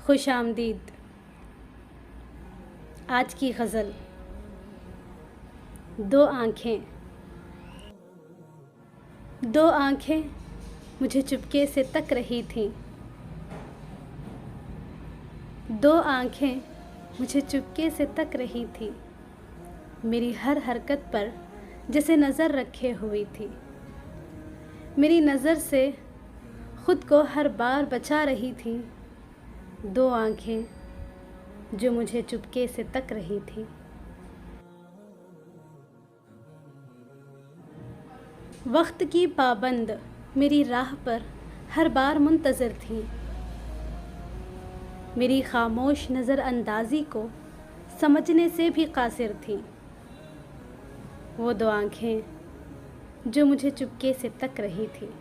खुश आमदीद। आज की गज़ल। दो आँखें मुझे चुपके से तक रही थीं। दो आँखें मुझे चुपके से तक रही थी, मेरी हर हरकत पर जैसे नज़र रखे हुई थी। मेरी नज़र से खुद को हर बार बचा रही थी। दो आँखें जो मुझे चुपके से तक रही थी। वक्त की पाबंद मेरी राह पर हर बार मुंतज़र थी। मेरी खामोश नज़र अंदाज़ी को समझने से भी कासिर थी। वो दो आँखें जो मुझे चुपके से तक रही थी।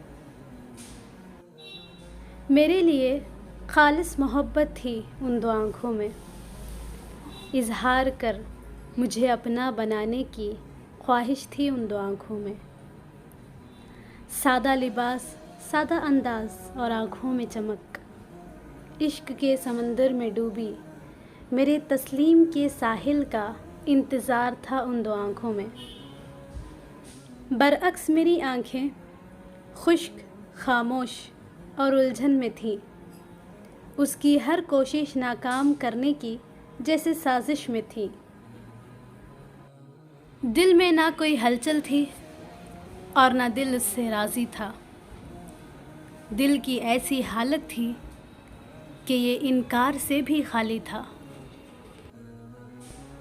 मेरे लिए खालिस मोहब्बत थी उन दो आँखों में। इज़हार कर मुझे अपना बनाने की ख्वाहिश थी उन दो आँखों में। सादा लिबास, सादा अंदाज़ और आँखों में चमक, इश्क के समंदर में डूबी मेरे तस्लीम के साहिल का इंतज़ार था उन दो आँखों में। बरअक्स मेरी आँखें खुश्क, खामोश और उलझन में थी। उसकी हर कोशिश नाकाम करने की जैसे साजिश में थी। दिल में ना कोई हलचल थी और ना दिल उससे राज़ी था। दिल की ऐसी हालत थी कि ये इनकार से भी खाली था।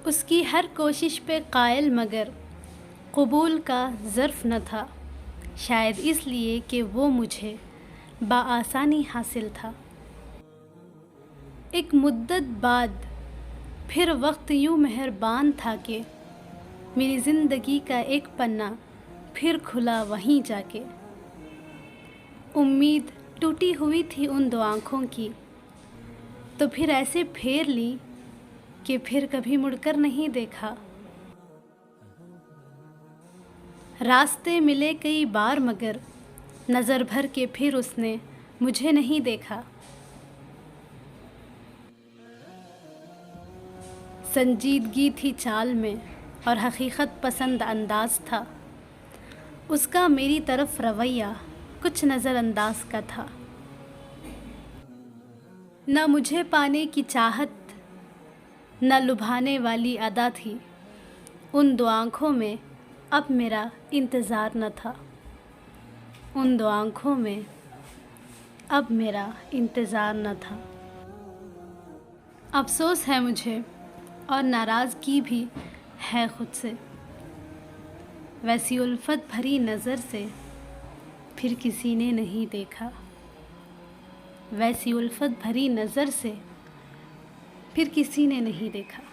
उसकी हर कोशिश पे कायल मगर कबूल का ज़र्फ़ न था, शायद इसलिए कि वो मुझे बआसानी हासिल था। एक मुद्दत बाद फिर वक्त यूँ मेहरबान था कि मेरी ज़िंदगी का एक पन्ना फिर खुला वहीं जाके। उम्मीद टूटी हुई थी उन दो आँखों की, तो फिर ऐसे फेर ली कि फिर कभी मुड़कर नहीं देखा। रास्ते मिले कई बार मगर नज़र भर के फिर उसने मुझे नहीं देखा। संजीदगी थी चाल में और हकीकत पसंद अंदाज था। उसका मेरी तरफ रवैया कुछ नज़रअंदाज का था। न मुझे पाने की चाहत, न लुभाने वाली अदा थी। उन दो आँखों में अब मेरा इंतज़ार न था। उन दो आँखों में अब मेरा इंतज़ार न था। अफ़सोस है मुझे और नाराज़गी भी है ख़ुद से। वैसी उल्फत भरी नज़र से फिर किसी ने नहीं देखा। वैसी उल्फत भरी नज़र से फिर किसी ने नहीं देखा।